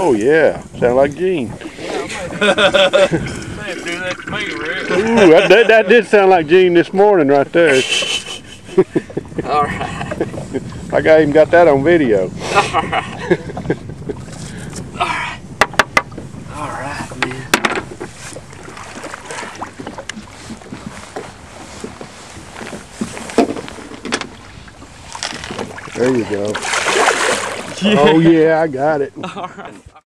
Oh yeah, sound like Gene. Yeah, I might do that to me, Rick. Ooh, that did sound like Gene this morning right there. All right. Like I even got that on video. All right. All right, man. There you go. Yeah. Oh yeah, I got it. All right.